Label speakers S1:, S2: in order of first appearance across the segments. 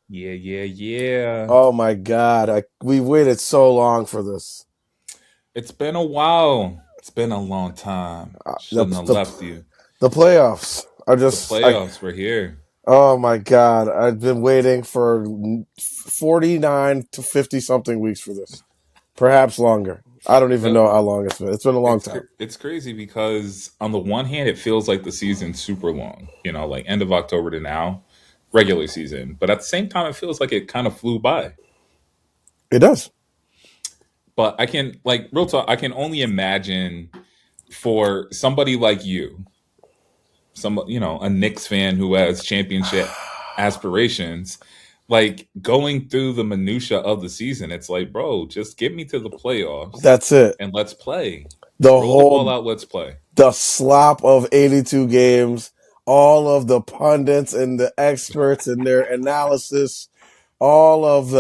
S1: Yeah, yeah, yeah.
S2: Oh my God. We waited so long for this.
S1: It's been a while. It's been a long time.
S2: The,
S1: Shouldn't have
S2: the,
S1: left you.
S2: the playoffs are
S1: The
S2: just,
S1: playoffs were here.
S2: oh my God. I've been waiting for 49 to 50 something weeks for this. Perhaps longer. I don't even
S1: The,
S2: know how long it's been. It's been a long time.
S1: it's crazy because on the one hand, it feels like the season's super long. Like end of October to now, regular season. But at the same time, it feels like it kind of flew by.
S2: It does.
S1: But I can like real talk. I can only imagine for somebody like you, a Knicks fan who has championship aspirations, like going through the minutia of the season. It's like, bro, just get me to the playoffs
S2: That's it.
S1: and let's play.
S2: The
S1: Roll the ball
S2: whole
S1: out. Let's play.
S2: the slop of 82 games, all of the pundits and the experts and their analysis, all of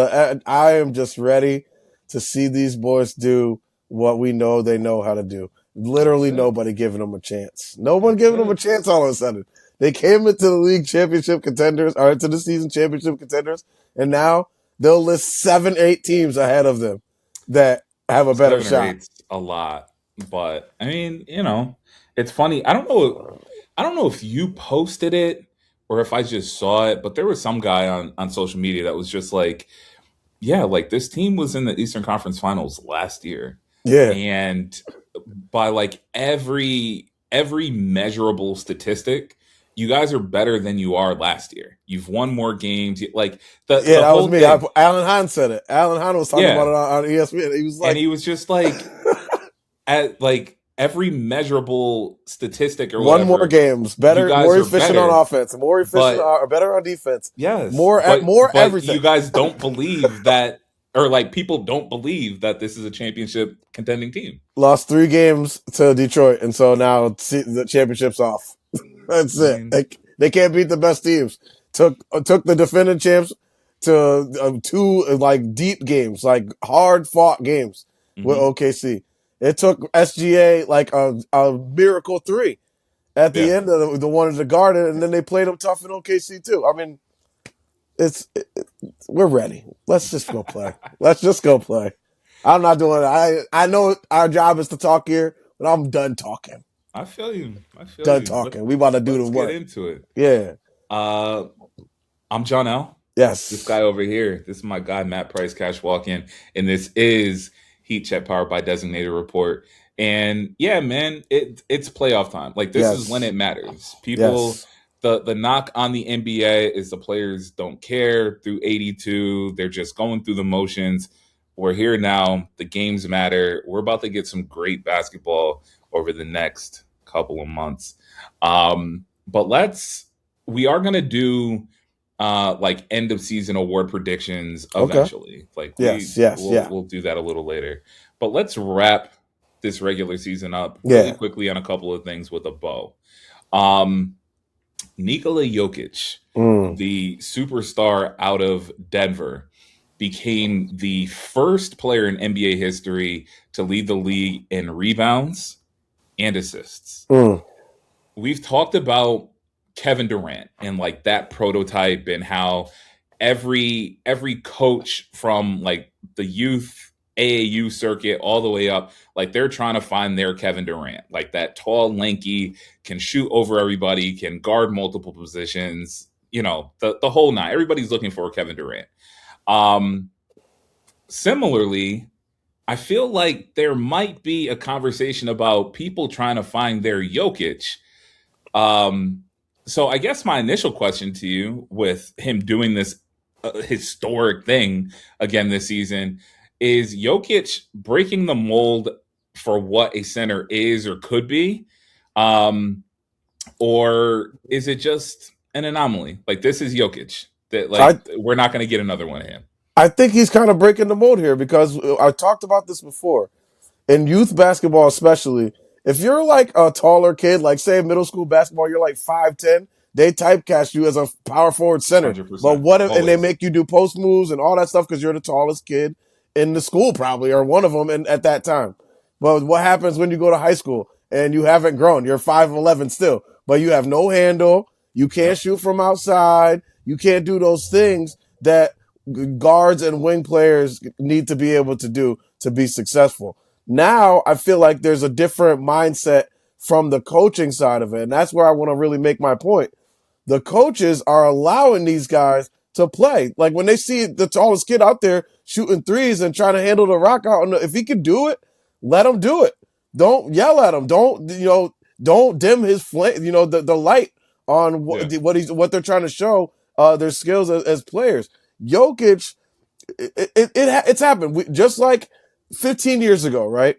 S2: I am just ready to see these boys do what we know they know how to do.
S1: That's
S2: Literally
S1: it.
S2: nobody giving them a chance. No one
S1: That's
S2: giving them a
S1: it.
S2: chance all of a sudden. They came into the league championship contenders or into the season championship contenders, and now they'll list 7, 8 teams ahead of them that have a better
S1: Seven or
S2: shot.
S1: eight's a lot, but I mean, it's funny. I don't know. I don't know if you posted it or if I just saw it, but there was some guy on social media that was just like, yeah, like this team was in the Eastern Conference Finals last year,
S2: Yeah,
S1: and by like every measurable statistic, you guys are better than you are last year. You've won more games. Like
S2: yeah,
S1: the
S2: that was
S1: whole
S2: me.
S1: thing.
S2: Alan Hahn said it. Alan Hahn was talking about
S1: Yeah,
S2: it on ESPN. He was
S1: and
S2: like,
S1: he was just like at like every measurable statistic or
S2: won more
S1: whatever,
S2: games,
S1: you
S2: better,
S1: guys
S2: more
S1: are
S2: efficient on
S1: better.
S2: offense, more efficient
S1: But
S2: or better on defense,
S1: yes,
S2: more
S1: but
S2: everything.
S1: you guys don't believe that, or like people don't believe that this is a championship contending team.
S2: Lost 3 games to Detroit, and so now the championship's off. That's
S1: I
S2: it.
S1: mean,
S2: They can't beat the best teams. Took the defending champs to 2 like deep games, like hard fought games with
S1: hmm
S2: OKC. It took SGA like a miracle 3 at the
S1: yeah,
S2: end of the one in the Garden, and then they played them tough in OKC too. I mean, it's we're ready. Let's just go play. Let's just go play. I'm not doing it. I know our job is to talk here, but I'm done talking.
S1: I feel you. I feel
S2: Done
S1: you.
S2: talking. We about to do the
S1: Let's get
S2: work.
S1: into it.
S2: Yeah.
S1: Uh, I'm Johnell. This
S2: Yes.
S1: guy over here. This is my guy Matt Price, Cash Walk In, and this is Heat Check powered by Designated Report. And yeah, man, it's playoff time. Like this is when
S2: Yes.
S1: it matters. People,
S2: Yes.
S1: the knock on the NBA is the players don't care through 82. They're just going through the motions. We're here now. The games matter. We're about to get some great basketball over the next couple of months. But we are gonna do like end of season award predictions
S2: Okay.
S1: eventually. Like
S2: Yes. Yes. Yeah.
S1: we'll do that a little later. But let's wrap this regular season up really
S2: Yeah.
S1: quickly on a couple of things with a bow. Um Nikola Jokic,
S2: Mm.
S1: the superstar out of Denver, became the first player in NBA history to lead the league in rebounds and assists.
S2: Mm.
S1: We've talked about Kevin Durant and like that prototype and how every coach from like the youth AAU circuit all the way up, like they're trying to find their Kevin Durant, like that tall, lanky, can shoot over everybody, can guard multiple positions, the whole nine. Everybody's looking for Kevin Durant. Um, Similarly, I feel like there might be a conversation about people trying to find their Jokic. um, so I guess my initial question to you, with him doing this historic thing again this season, is Jokic breaking the mold for what a center is or could be, um, or is it just an anomaly? Like this is Jokic that
S2: I
S1: like we're not going to get another one of him.
S2: I think he's kind of breaking the mold here because I talked about this before. In youth basketball, especially, if you're like a taller kid, like say middle school basketball, you're like 5'10", they typecast you as a power forward center. But
S1: 100%
S2: what if, and they
S1: always.
S2: make you do post moves and all that stuff because you're the tallest kid in the school, probably, or one of them at that time. But what happens when you go to high school and you haven't grown? You're 5'11" still, but you have no handle. You can't
S1: Yep.
S2: shoot from outside. You can't do those things that guards and wing players need to be able to do to be successful. Now I feel like there's a different mindset from the coaching side of it. And that's where I want to really make my point. The coaches are allowing these guys to play. Like when they see the tallest kid out there shooting threes and trying to handle the rock out, if he can do it, let him do it. Don't yell at him. Don't dim his flame, the light on
S1: Yeah.
S2: what they're trying to show their skills as players. Jokic, it's happened. Just like 15 years ago, right?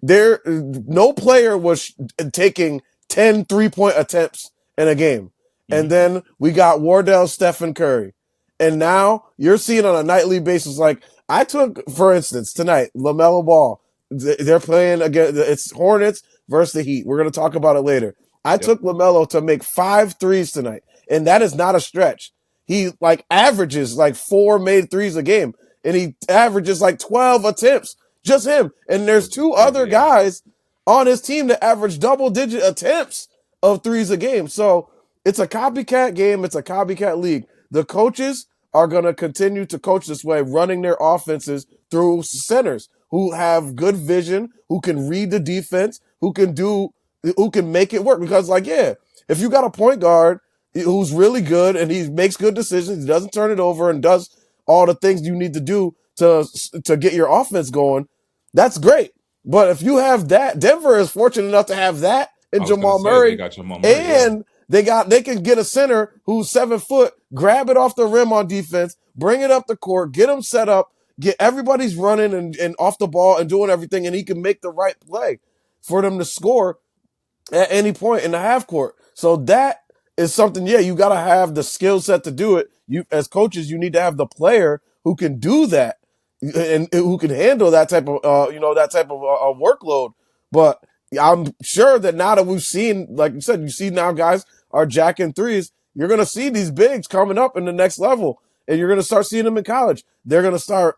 S2: No player was taking 10 3-point attempts in a game. And
S1: Hmm.
S2: then we got Wardell, Stephen Curry. And now you're seeing on a nightly basis, like I took, for instance, tonight, LaMelo Ball. They're playing again. It's Hornets versus the Heat. We're going to talk about it later. I
S1: Yep.
S2: took LaMelo to make 5 threes tonight. And that is not a stretch. He like averages like 4 made threes a game. And he averages like 12 attempts. Just him. And there's
S1: That's
S2: 2 other
S1: crazy. Yeah.
S2: guys on his team that average double-digit attempts of threes a game. So it's a copycat game. It's a copycat league. The coaches are going to continue to coach this way, running their offenses through centers who have good vision, who can read the defense, who can make it work. Because, like, yeah, if you got a point guard who's really good and he makes good decisions, he doesn't turn it over and does all the things you need to do to get your offense going, that's great. But if you have that, Denver is fortunate enough to have that
S1: I
S2: and
S1: was gonna
S2: Jamal
S1: say they
S2: Murray,
S1: got Jamal Murray. Yeah.
S2: and they can get a center who's 7 foot, grab it off the rim on defense, bring it up the court, get him set up, get everybody's running and off the ball and doing everything, and he can make the right play for them to score at any point in the half court. So that is something, yeah, you got to have the skill set to do it. You, as coaches, you need to have the player who can do that and who can handle that type of, workload. But I'm sure that now that we've seen, like you said, you see now guys are jacking threes. You're going to see these bigs coming up in the next level, and you're going to start seeing them in college. They're going to start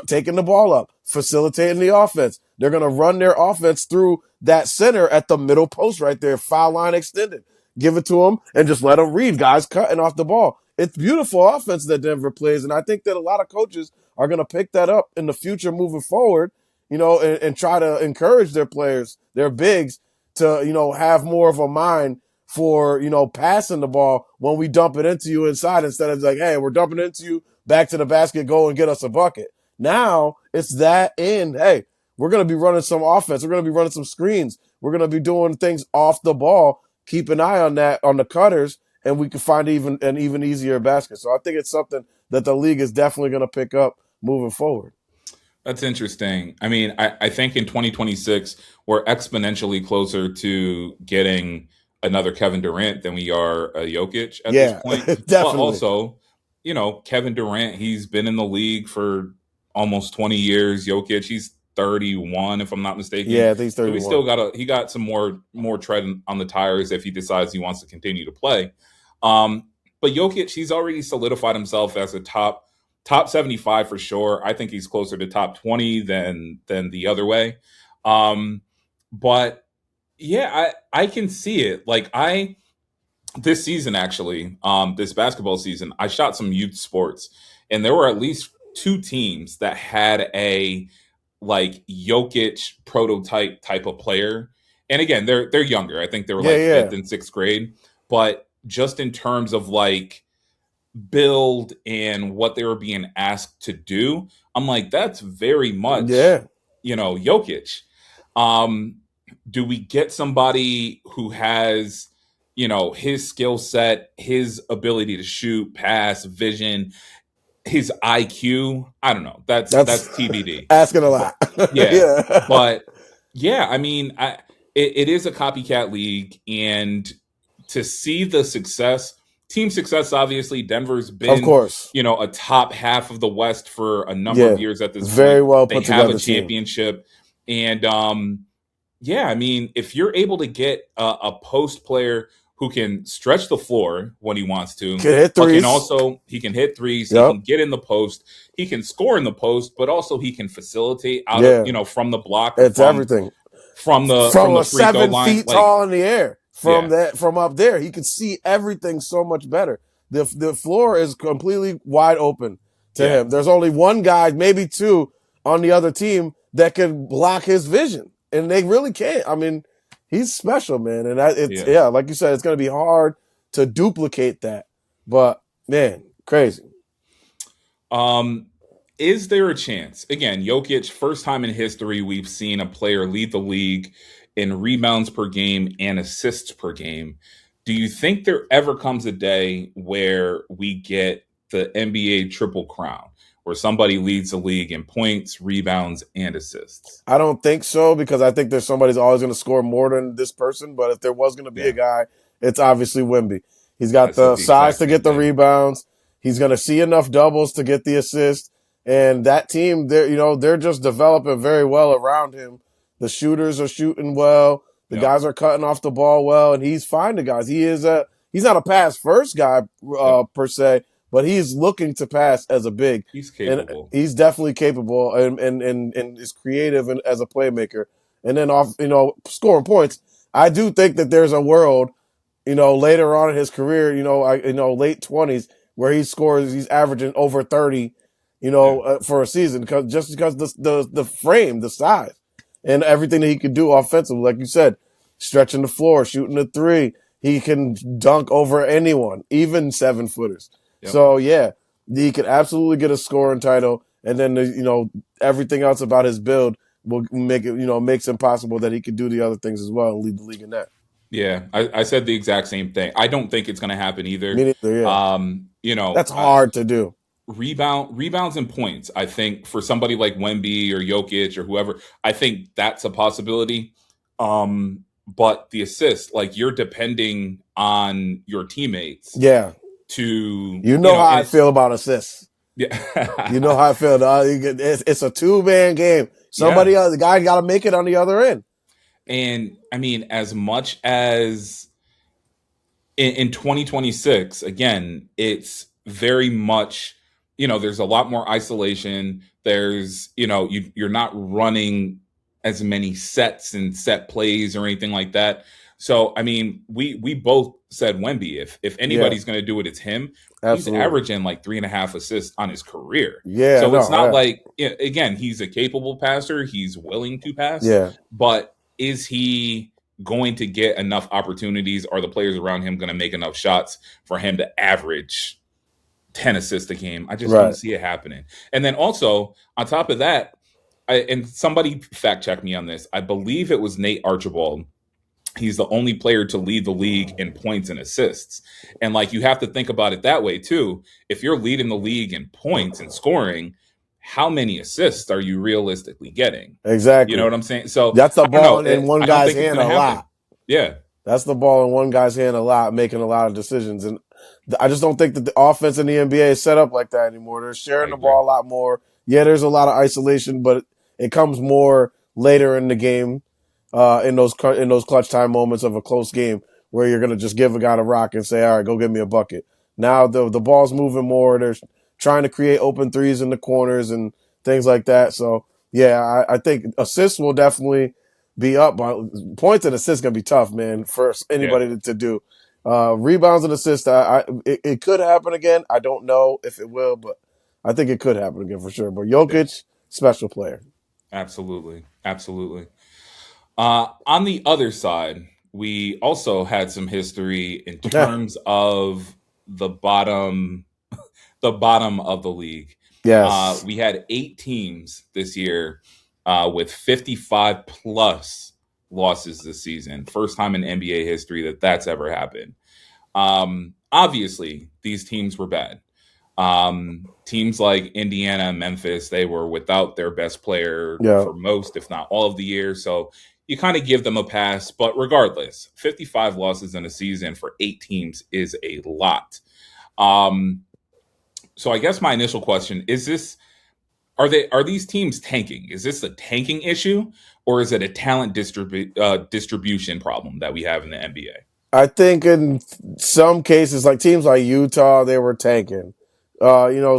S2: taking the ball up, facilitating the offense. They're going to run their offense through that center at the middle post right there, foul line extended. Give it to them and just let them read guys cutting off the ball. It's beautiful offense that Denver plays, and I think that a lot of coaches are going to pick that up in the future moving forward, and try to encourage their players, their bigs, to, have more of a mind for, passing the ball when we dump it into you inside instead of like, hey, we're dumping it into you, back to the basket, go and get us a bucket. Now it's that in, hey, we're going to be running some offense. We're going to be running some screens. We're going to be doing things off the ball. Keep an eye on that, on the cutters, and we can find an even easier basket. So I think it's something that the league is definitely going to pick up moving forward.
S1: That's interesting. I mean, I think in 2026 we're exponentially closer to getting another Kevin Durant than we are a Jokic at this
S2: Yeah,
S1: point. But
S2: definitely.
S1: also, Kevin Durant, he's been in the league for almost 20 years. Jokic, he's 31 if I'm not
S2: Yeah,
S1: mistaken.
S2: I think he's
S1: So he still
S2: 31.
S1: got some more tread on the tires if he decides he wants to continue to play. Um, but Jokic, he's already solidified himself as a top 75 for sure. I think he's closer to top 20 than the other way. Um, but yeah, I can see it. Like I this season actually, this basketball season, I shot some youth sports, and there were at least 2 teams that had a like Jokic prototype type of player. And again, they're younger. I think they were
S2: Yeah,
S1: like fifth
S2: yeah,
S1: and sixth grade. But just in terms of like build and what they were being asked to do, I'm like, that's very much,
S2: yeah.
S1: Jokic. Um, do we get somebody who has, his skill set, his ability to shoot, pass, vision, his IQ? I don't know.
S2: That's
S1: That's TBD.
S2: asking a
S1: But
S2: lot.
S1: yeah,
S2: Yeah,
S1: but yeah, I mean, it is a copycat league, and to see the success, team success, obviously, Denver's
S2: of
S1: been,
S2: course.
S1: a top half of the West for a number of
S2: Yeah,
S1: years at this
S2: very
S1: point.
S2: well
S1: They
S2: put
S1: have a
S2: together team.
S1: championship, and yeah, I mean, if you're able to get a post player who can stretch the floor when he wants to,
S2: Can hit
S1: but
S2: threes.
S1: he can hit threes, he
S2: Yep.
S1: can get in the post, he can score in the post, but also he can facilitate out of,
S2: Yeah,
S1: from the block or
S2: it's everything.
S1: from
S2: From
S1: the
S2: a
S1: free throw line.
S2: 7 feet
S1: Like,
S2: tall in the air,
S1: yeah,
S2: from up there, he could see everything so much better. The floor is completely wide open to
S1: Yeah.
S2: him. There's only one guy, maybe two, on the other team that can block his vision, and they really can't. I mean, he's special, man, and it's
S1: Yes.
S2: like you said, it's going to be hard to duplicate that. But man, crazy.
S1: Um, is there a chance? Again, Jokic, first time in history we've seen a player lead the league in rebounds per game and assists per game. Do you think there ever comes a day where we get the NBA triple crown, where somebody leads the league in points, rebounds, and assists?
S2: I don't think so because I think there's somebody's always going to score more than this person. But if there was going to be a
S1: Yeah,
S2: guy, it's obviously Wemby. He's
S1: I
S2: got
S1: said
S2: the
S1: the
S2: size
S1: exact
S2: to
S1: same
S2: get the
S1: thing.
S2: rebounds. He's going to see enough doubles to get the assist. And that team, they're just developing very well around him. The shooters are shooting well. The
S1: Yep,
S2: guys are cutting off the ball well, and he's finding guys. He's not a pass first guy
S1: yep.
S2: per se, but he's looking to pass as a big,
S1: He's
S2: and
S1: capable.
S2: he's definitely capable and is creative and as a playmaker. And then off, scoring points. I do think that there's a world, later on in his career, late 20s, where he's averaging over 30,
S1: Yeah,
S2: for a season because the frame, the size, and everything that he could do offensively, like you said, stretching the floor, shooting the three, he can dunk over anyone, even 7-footers.
S1: yep.
S2: So yeah, he could absolutely get a scoring title, and then everything else about his build will make it, makes it possible that he could do the other things as well and lead the league in that.
S1: Yeah, I said the exact same thing. I don't think it's going to happen
S2: Me
S1: either.
S2: neither. Yeah,
S1: You know,
S2: that's hard to do.
S1: rebounds and points. I think for somebody like Wemby or Jokic or whoever, I think that's a possibility. But the assist, like you're depending on your teammates
S2: Yeah,
S1: to,
S2: you know how I
S1: and
S2: feel about assists. You know
S1: yeah,
S2: how I feel. It's a 2-man game. Somebody else,
S1: yes.
S2: the guy got to make it on the other end.
S1: And I mean, as much as in 2026, again, it's very much, there's a lot more isolation. There's, you're not running as many sets and set plays or anything like that. So, I mean, we both said Wemby. If
S2: Yeah,
S1: anybody's going to do it, it's him. He's
S2: absolutely.
S1: averaging like 3.5 assists on his career.
S2: Yeah,
S1: So it's
S2: no,
S1: not
S2: yeah,
S1: like, again, he's a capable passer. He's willing to pass,
S2: yeah,
S1: but is he going to get enough opportunities? Are the players around him going to make enough shots for him to average 10 assists a game? I just don't
S2: right.
S1: see it happening. And then also, on top of that, and somebody fact check me on this, I believe it was Nate Archibald. He's the only player to lead the league in points and assists. And like you have to think about it that way too. If you're leading the league in points and scoring, how many assists are you realistically getting? You know
S2: Exactly.
S1: what I'm saying? So
S2: That's the
S1: I don't know.
S2: ball in one
S1: I don't
S2: guy's
S1: think it's
S2: hand
S1: going
S2: a
S1: to happen.
S2: lot.
S1: Yeah,
S2: That's the ball in one guy's hand a lot, making a lot of decisions. And I just don't think that the offense in the NBA is set up like that anymore. They're
S1: I
S2: sharing the
S1: agree.
S2: ball a lot more. Yeah, there's a lot of isolation, but it comes more later in the game, in those clutch time moments of a close game where you're gonna just give a guy the rock and say, "All right, go get me a bucket." Now the ball's moving more. They're trying to create open threes in the corners and things like that. So yeah, I think assists will definitely be up, but points and assists gonna be tough, man, for
S1: Yeah,
S2: anybody to do. Rebounds and assists, it could happen again. I don't know if it will, but I think it could happen again for sure. But
S1: yeah,
S2: Jokic, special player.
S1: absolutely. Absolutely. On the other side, we also had some history in terms of the bottom, the bottom of the league.
S2: Yes,
S1: We had 8 teams this year with 55 plus losses this season. First time in NBA history that that's ever happened. Obviously, these teams were bad. Teams like Indiana and Memphis, they were without their best player
S2: yeah,
S1: for most, if not all of the year. So you kind of give them a pass. But regardless, 55 losses in a season for 8 teams is a lot. Um, so I guess my initial question is this: are these teams tanking? Is this a tanking issue, or is it a talent distribution problem that we have in the NBA
S2: I think in some cases, like teams like Utah, they were tanking.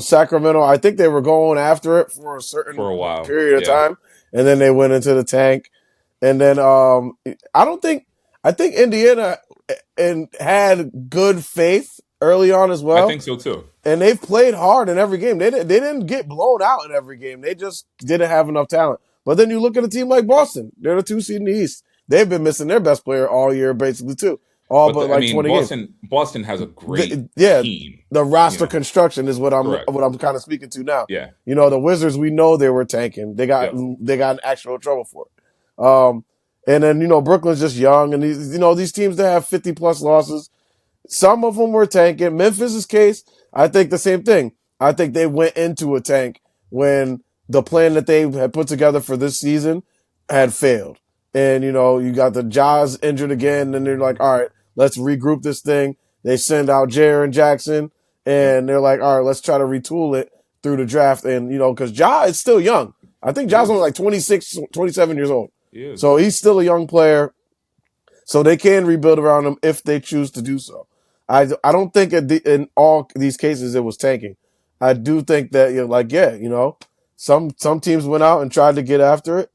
S2: Sacramento, I think they were going after it for a certain
S1: for a while?
S2: period of
S1: Yeah,
S2: time, and then they went into the tank. And then I don't think I think Indiana and had good faith early on as
S1: I
S2: well.
S1: think so too.
S2: And they've played hard in every game. They didn't get blown out in every game. They just didn't have enough talent. But then you look at a team like Boston. They're the 2 seed in the East. They've been missing their best player all year, basically, too. All
S1: But
S2: but
S1: I
S2: like
S1: mean,
S2: 20 games.
S1: Boston has a great
S2: Yeah,
S1: team.
S2: the roster construction is what I'm
S1: Correct.
S2: kind of speaking to now.
S1: Yeah.
S2: The Wizards, we know they were tanking. They got
S1: Yep.
S2: in actual trouble for it. And then Brooklyn's just young, and these teams that have 50 plus losses, some of them were tanking. Memphis's case, I think the same thing. I think they went into a tank when the plan that they had put together for this season had failed. And, you got the Jaws injured again, and they're like, all right, let's regroup this thing. They send out Jaren Jackson, and they're like, all right, let's try to retool it through the draft. And, because Ja is still young. I think Ja's only like 26, 27 years old. So he's still a young player. So they can rebuild around him if they choose to do so. I don't think in all these cases it was tanking. I do think that some teams went out and tried to get after it,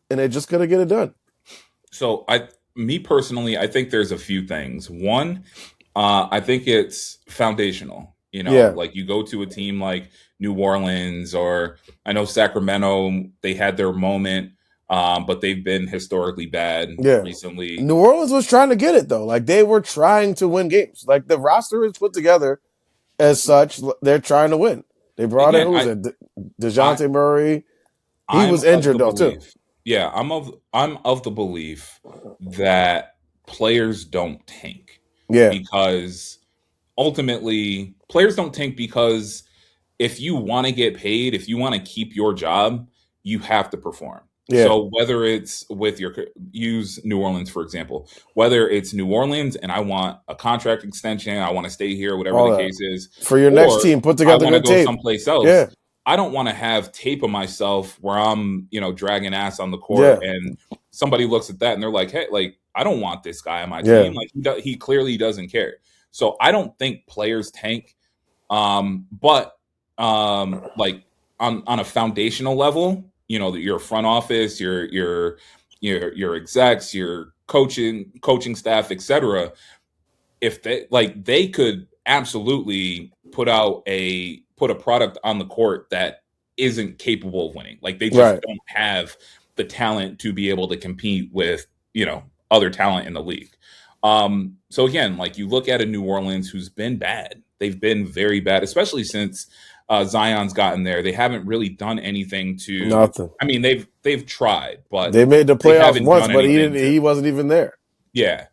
S2: and they just couldn't get it done.
S1: So me personally, I think there's a few things. One, I think it's foundational. Like you go to a team like New Orleans, or I know Sacramento, they had their moment. But they've been historically bad recently.
S2: New Orleans was trying to get it, though. Like, they were trying to win games. Like, the roster is put together as such. They're trying to win. They brought in, who was it? DeJounte Murray. He was injured, though, too.
S1: Yeah, I'm of the belief that players don't tank.
S2: Yeah.
S1: Because ultimately, players don't tank because if you want to get paid, if you want to keep your job, you have to perform. Yeah. So whether it's use New Orleans, for example, whether it's New Orleans and I want a contract extension, I want to stay here, whatever the case is.
S2: For your next team, put together
S1: I want to go
S2: tape.
S1: someplace else.
S2: Yeah.
S1: I don't want to have tape of myself where I'm, dragging ass on the court and somebody looks at that and they're like, hey, like, I don't want this guy on my team. Like he clearly doesn't care. So I don't think players tank. But like on a foundational level, your front office, your execs, your coaching staff, etc. If they could absolutely put a product on the court that isn't capable of winning. Like they just don't have the talent to be able to compete with, other talent in the league. So again, like you look at a New Orleans who's been bad. They've been very bad, especially since Zion's gotten there. They haven't really done anything to
S2: nothing.
S1: I mean, they've tried, but
S2: they made the playoffs once, but he wasn't even there.
S1: Yeah.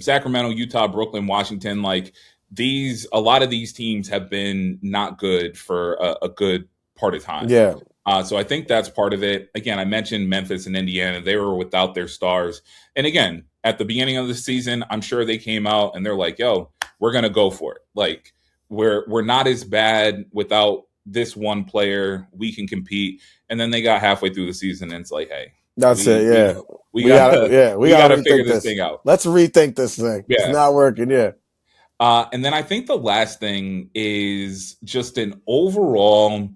S1: Sacramento, Utah, Brooklyn, Washington, like a lot of these teams have been not good for a good part of time.
S2: Yeah.
S1: So I think that's part of it. Again, I mentioned Memphis and Indiana. They were without their stars. And again, at the beginning of the season, I'm sure they came out and they're like, yo, we're going to go for it. Like we're not as bad without this one player. We can compete. And then they got halfway through the season and it's like, hey,
S2: that's it. Yeah.
S1: We gotta figure this thing out.
S2: Let's rethink this thing. Yeah. It's not working. Yeah.
S1: And then I think the last thing is just an overall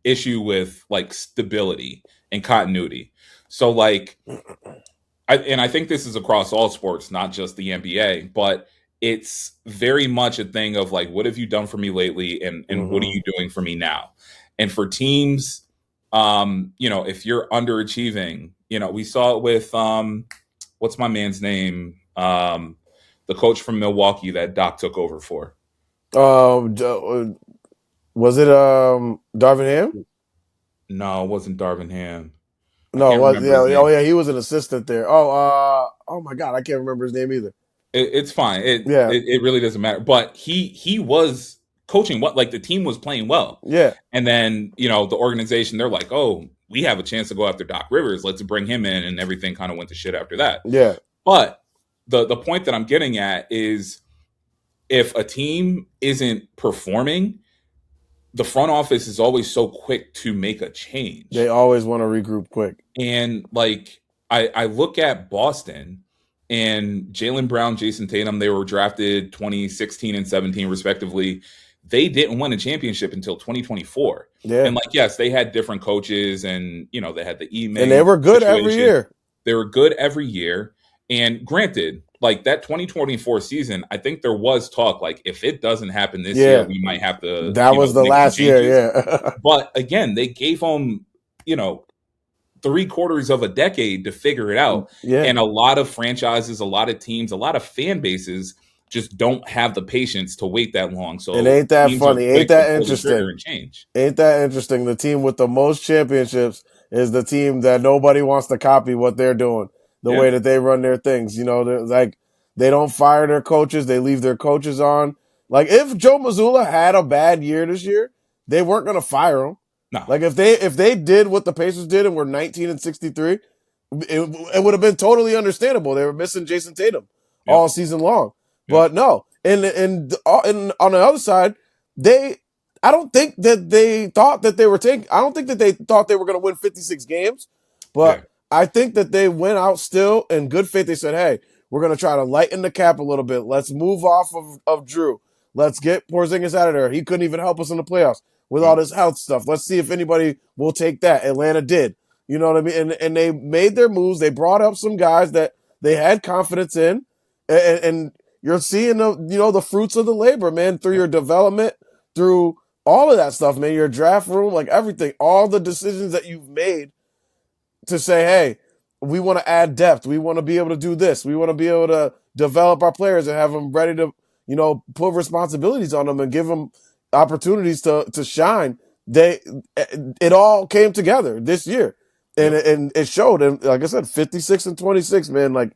S1: issue with like stability and continuity. So like, I think this is across all sports, not just the NBA, but it's very much a thing of like, what have you done for me lately? And what are you doing for me now? And for teams, if you're underachieving, we saw it with, what's my man's name? The coach from Milwaukee that Doc took over for.
S2: Was it Darvin Ham?
S1: No, it wasn't Darvin Ham.
S2: No, he was an assistant there. Oh my God, I can't remember his name either.
S1: It's fine. It really doesn't matter. But he was coaching the team was playing well.
S2: Yeah.
S1: And then, the organization, they're like, oh, we have a chance to go after Doc Rivers. Let's bring him in. And everything kind of went to shit after that.
S2: Yeah.
S1: But the point that I'm getting at is if a team isn't performing, the front office is always so quick to make a change.
S2: They always want to regroup quick.
S1: And like, I look at Boston and Jaylen Brown, Jason Tatum, they were drafted 2016 and 17 respectively. They didn't win a championship until 2024.
S2: Yeah.
S1: And like, yes, they had different coaches and, they had the email.
S2: And they were good every year.
S1: They were good every year. And granted, like that 2024 season, I think there was talk like if it doesn't happen this year,
S2: Yeah,
S1: we might have to,
S2: that was the
S1: make some
S2: last year.
S1: changes.
S2: Yeah,
S1: But again, they gave them, 3/4 of a decade to figure it out.
S2: yeah.
S1: And a lot of franchises, a lot of teams, a lot of fan bases just don't have the patience to wait that long.
S2: And
S1: So
S2: ain't that
S1: teams are
S2: funny? Ain't
S1: quick to
S2: that
S1: pull the trigger
S2: interesting?
S1: and change.
S2: Ain't that interesting? The team with the most championships is the team that nobody wants to copy what they're doing, the
S1: Yeah.
S2: way that they run their things. They're like they don't fire their coaches; they leave their coaches on. Like if Joe Mazzulla had a bad year this year, they weren't going to fire him.
S1: No.
S2: Like if they did what the Pacers did and were 19-63, it would have been totally understandable. They were missing Jason Tatum all
S1: Yep.
S2: season long,
S1: Yep.
S2: but no. And on the other side, they I don't think that they thought that they were taking. I don't think that they thought they were going to win 56 games,
S1: Yeah.
S2: but I think that they went out still in good faith. They said, "Hey, we're going to try to lighten the cap a little bit. Let's move off of Drew. Let's get Porzingis out of there. He couldn't even help us in the playoffs with all
S1: Yep.
S2: this health stuff. Let's see if anybody will take that." Atlanta did. You know what I mean? And they made their moves. They brought up some guys that they had confidence in, and you're seeing the fruits of the labor, man, through
S1: Yep.
S2: your development, through all of that stuff, man, your draft room, like everything, all the decisions that you've made to say, hey, we want to add depth. We want to be able to do this. We want to be able to develop our players and have them ready to, put responsibilities on them and give them opportunities to shine. It all came together this year, and
S1: Yep.
S2: it showed. And like I said, 56-26, man, like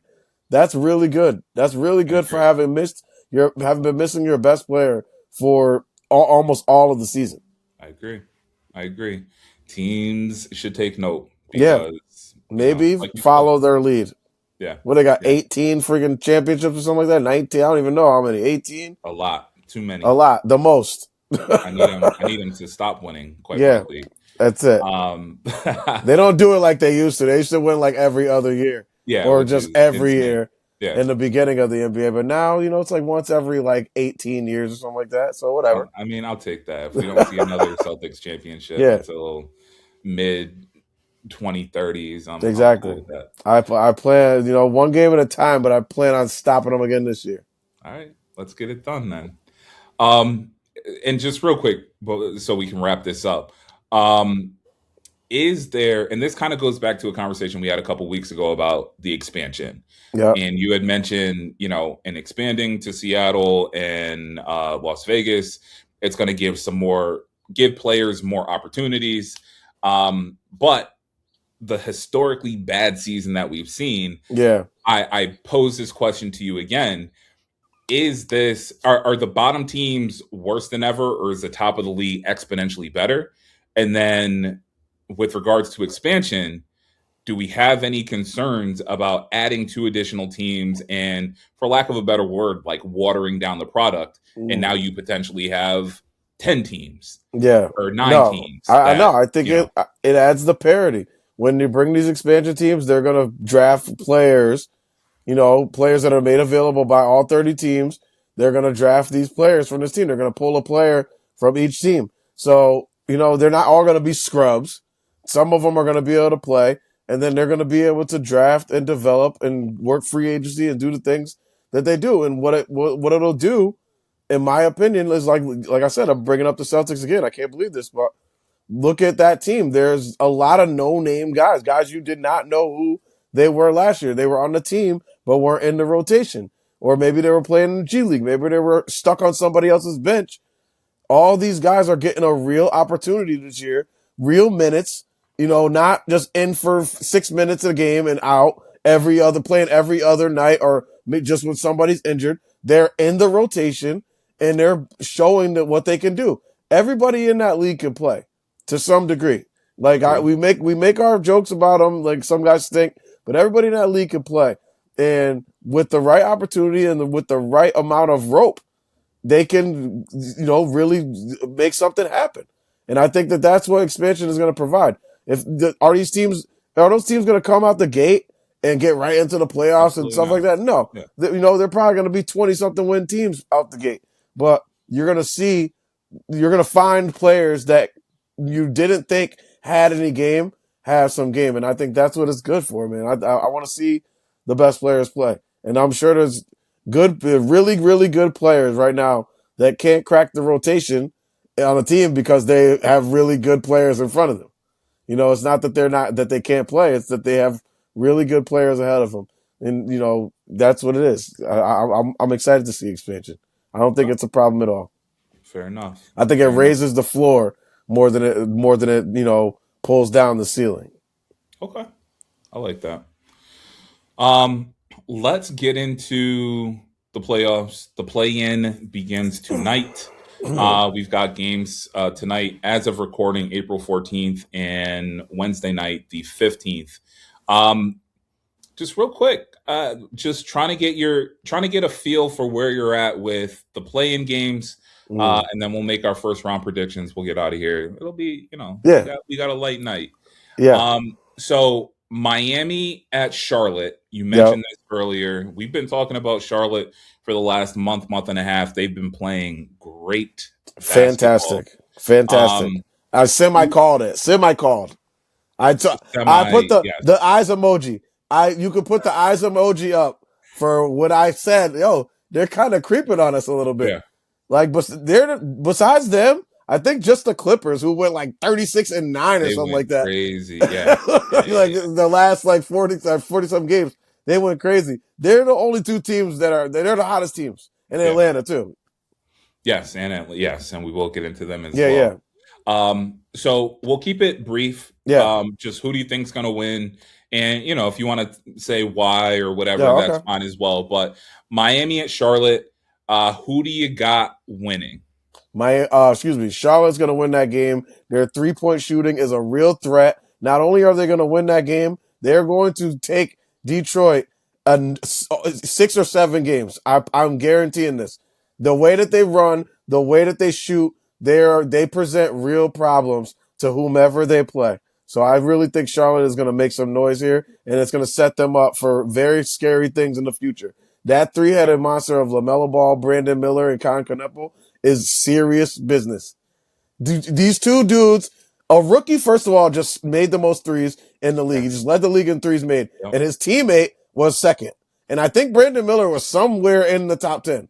S2: that's really good. That's really
S1: I
S2: good for
S1: agree.
S2: having been missing your best player for almost all of the season.
S1: I agree. I agree. Teams should take note
S2: Yeah,
S1: because,
S2: maybe
S1: like you said,
S2: follow their lead.
S1: yeah,
S2: What they got?
S1: yeah,
S2: 18 freaking championships or something like that. 19. I don't even know how many. 18.
S1: a lot, too
S2: A
S1: many.
S2: lot. The most.
S1: I need them. I need them to stop winning. Quite
S2: Yeah,
S1: frankly,
S2: that's it.
S1: um,
S2: They don't do it like they used to. They used to win like every other year
S1: yeah,
S2: or
S1: which
S2: just
S1: is
S2: every
S1: insane.
S2: year
S1: Yeah,
S2: in the beginning of the NBA. But now, it's like once every like 18 years or something like that. So whatever.
S1: I mean, I'll take that. If we don't see another Celtics championship
S2: Yeah,
S1: until mid 2030s, I'm cool
S2: exactly.
S1: with that.
S2: I plan, one game at a time, but I plan on stopping them again this year.
S1: All right, let's get it done then. Um, and just real quick, so we can wrap this up. Um, is there, and this kind of goes back to a conversation we had a couple weeks ago about the expansion.
S2: Yep.
S1: And you had mentioned, in expanding to Seattle and Las Vegas, it's going to give players more opportunities. But the historically bad season that we've seen,
S2: Yeah.
S1: I pose this question to you again. Are the bottom teams worse than ever, or is the top of the league exponentially better? And then with regards to expansion, do we have any concerns about adding two additional teams and, for lack of a better word, like watering down the product? And now you potentially have 10 teams
S2: Yeah.
S1: or nine
S2: No,
S1: teams
S2: I know.
S1: that,
S2: I think it adds the parity. When you bring these expansion teams, they're going to draft players, players that are made available by all 30 teams. They're going to draft these players from this team. They're going to pull a player from each team. So, they're not all going to be scrubs. Some of them are going to be able to play, and then they're going to be able to draft and develop and work free agency and do the things that they do. And what it'll do, in my opinion, is like I said, I'm bringing up the Celtics again. I can't believe this, but look at that team. There's a lot of no-name guys you did not know who they were last year. They were on the team, but weren't in the rotation. Or maybe they were playing in the G League. Maybe they were stuck on somebody else's bench. All these guys are getting a real opportunity this year, real minutes, not just in for 6 minutes a game and out playing every other night or just when somebody's injured. They're in the rotation and they're showing that what they can do. Everybody in that league can play to some degree. Like
S1: true.
S2: we make our jokes about them, like some guys stink, but everybody in that league can play. And with the right opportunity and with the right amount of rope, they can, really make something happen. And I think that that's what expansion is going to provide. Are those teams going to come out the gate and get right into the playoffs and
S1: Absolutely
S2: stuff like
S1: not.
S2: that? No,
S1: Yeah.
S2: they're probably going to be 20 something win teams out the gate, but you're going to find players that you didn't think had any game have some game. And I think that's what it's good for, man. I want to see the best players play. And I'm sure there's really, really good players right now that can't crack the rotation on a team because they have really good players in front of them. It's not that they can't play. It's that they have really good players ahead of them. And, that's what it is. I'm excited to see expansion. I don't think
S1: Okay.
S2: it's a problem at all.
S1: Fair enough.
S2: I think it
S1: Fair enough.
S2: raises the floor more than it, pulls down the ceiling.
S1: Okay. I like that. Um, let's get into the playoffs. The play-in begins tonight. We've got games tonight, as of recording, April 14th, and Wednesday night, the 15th. Um, just real quick, just trying to get a feel for where you're at with the play-in games,
S2: Mm.
S1: and then we'll make our first round predictions. We'll get out of here. It'll be,
S2: Yeah,
S1: we got a light night.
S2: yeah,
S1: So Miami at Charlotte. You
S2: yep.
S1: mentioned this earlier. We've been talking about Charlotte for the last month and a half. They've been playing great basketball.
S2: Fantastic, fantastic.
S1: Um,
S2: I semi
S1: who
S2: called it. Semi called. I put
S1: semi
S2: the
S1: yes,
S2: eyes emoji. You could put the eyes emoji up for what I said. Yo, they're kind of creeping on us a little bit.
S1: yeah.
S2: Like, but besides them, I think just the Clippers who went like 36-9 or
S1: They
S2: something
S1: went
S2: like that.
S1: crazy. Yeah, yeah, yeah,
S2: Like
S1: yeah.
S2: the last like 40 some games, they went crazy. They're the only two teams they're the hottest teams in
S1: Yeah.
S2: Atlanta too.
S1: Yes, and we will get into them as
S2: Yeah,
S1: well.
S2: yeah,
S1: So we'll keep it brief.
S2: yeah,
S1: Just who do you think's going to win? And if you want to say why or
S2: yeah.
S1: whatever, that's
S2: Okay.
S1: fine as well. But Miami at Charlotte, who do you got winning?
S2: Excuse me, Charlotte's going to win that game. Their 3-point shooting is a real threat. Not only are they going to win that game, they're going to take Detroit 6 or 7 games. I'm guaranteeing this. The way that they run, the way that they shoot, they present real problems to whomever they play. So I really think Charlotte is going to make some noise here, and it's going to set them up for very scary things in the future. That three-headed monster of LaMelo Ball, Brandon Miller, and Con Knuckle is serious business. These two dudes, a rookie, first of all, just made the most threes in the league.
S1: Yeah.
S2: He just led the league in threes made,
S1: Yep.
S2: and his teammate was second. And I think Brandon Miller was somewhere in the top 10.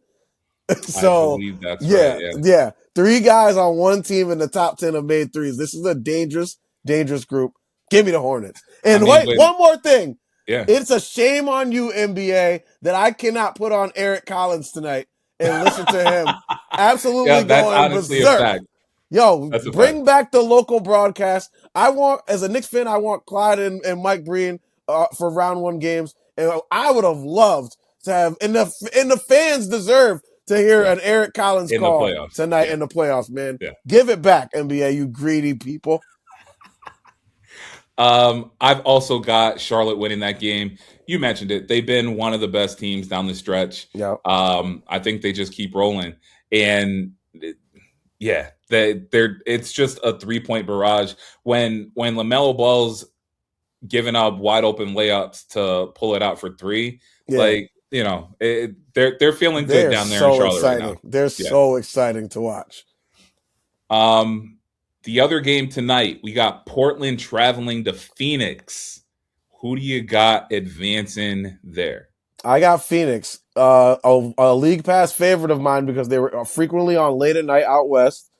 S1: I
S2: So,
S1: believe that's right.
S2: yeah,
S1: Yeah.
S2: yeah. 3 guys on one team in the top 10 have made threes. This is a dangerous, dangerous group. Give me the Hornets.
S1: I
S2: And
S1: mean,
S2: wait,
S1: when
S2: one more thing.
S1: yeah.
S2: It's a shame on you, NBA, that I cannot put on Eric Collins tonight and listen to him
S1: Yeah,
S2: absolutely
S1: that's
S2: going
S1: honestly a
S2: berserk.
S1: fact.
S2: Yo,
S1: That's a fact.
S2: bring back the local broadcast. As a Knicks fan, I want Clyde and Mike Breen for round one games. And I would have loved to have, and the fans deserve to hear
S1: Yeah.
S2: an Eric Collins
S1: In the
S2: call
S1: playoffs.
S2: tonight
S1: Yeah.
S2: in the playoffs, man.
S1: Yeah.
S2: Give it back, NBA, you greedy people.
S1: I've also got Charlotte winning that game. You mentioned it. They've been one of the best teams down the stretch.
S2: Yeah.
S1: I think they just keep rolling. And yeah, they're it's just a 3-point barrage. When LaMelo Ball's giving up wide open layups to pull it out for three,
S2: Yeah.
S1: like, they're feeling good
S2: They're
S1: down there in
S2: so
S1: Charlotte right now.
S2: exciting. They're
S1: Yeah.
S2: so exciting to watch.
S1: The other game tonight, we got Portland traveling to Phoenix. Who do you got advancing there?
S2: I got Phoenix, a league pass favorite of mine because they were frequently on late at night out west.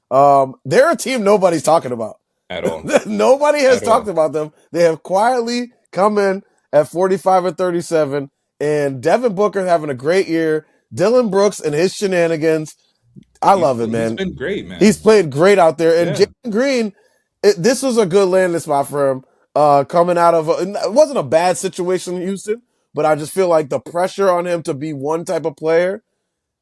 S2: They're a team nobody's talking about.
S1: At all.
S2: Nobody has
S1: At
S2: talked
S1: all.
S2: about them. They have quietly come in at 45 and 37, and Devin Booker having a great year. Dylan Brooks and his shenanigans. I love it,
S1: He's
S2: man.
S1: been great, man.
S2: He's played great out there. And
S1: Yeah.
S2: Jalen Green, this was a good landing spot for him. Coming out of it wasn't a bad situation in Houston, but I just feel like the pressure on him to be one type of player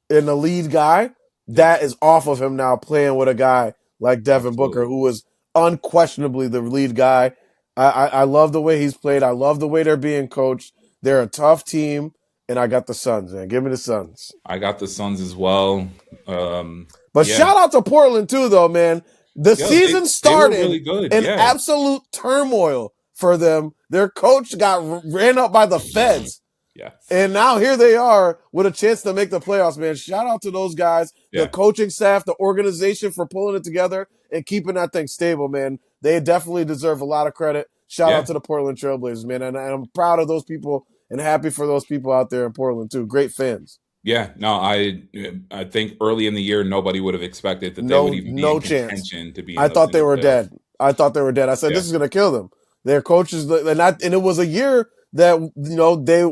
S2: and the lead guy, that is off of him now playing with a guy like Devin Booker,
S1: Absolutely.
S2: who is unquestionably the lead guy. I love the way he's played. I love the way they're being coached. They're a tough team, and I got the Suns, man. Give me the Suns.
S1: I got the Suns as well.
S2: But
S1: Yeah.
S2: shout out to Portland too, though, man. The
S1: Yo,
S2: season
S1: they were
S2: started
S1: really good.
S2: in
S1: Yeah.
S2: absolute turmoil for them. Their coach got ran up by the feds.
S1: Yeah.
S2: And now here they are with a chance to make the playoffs, man. Shout out to those guys, the
S1: Yeah.
S2: coaching staff, the organization for pulling it together and keeping that thing stable, man. They definitely deserve a lot of credit. Shout
S1: Yeah.
S2: out to the Portland Trailblazers, man. And I'm proud of those people and happy for those people out there in Portland too. Great fans.
S1: Yeah, no, I think early in the year nobody would have expected that they would even be in
S2: No chance.
S1: contention to be
S2: I thought
S1: in
S2: they
S1: the
S2: were
S1: playoffs.
S2: dead. I thought they were dead. I said
S1: Yeah,
S2: this is going to kill them. Their coaches, and it was a year that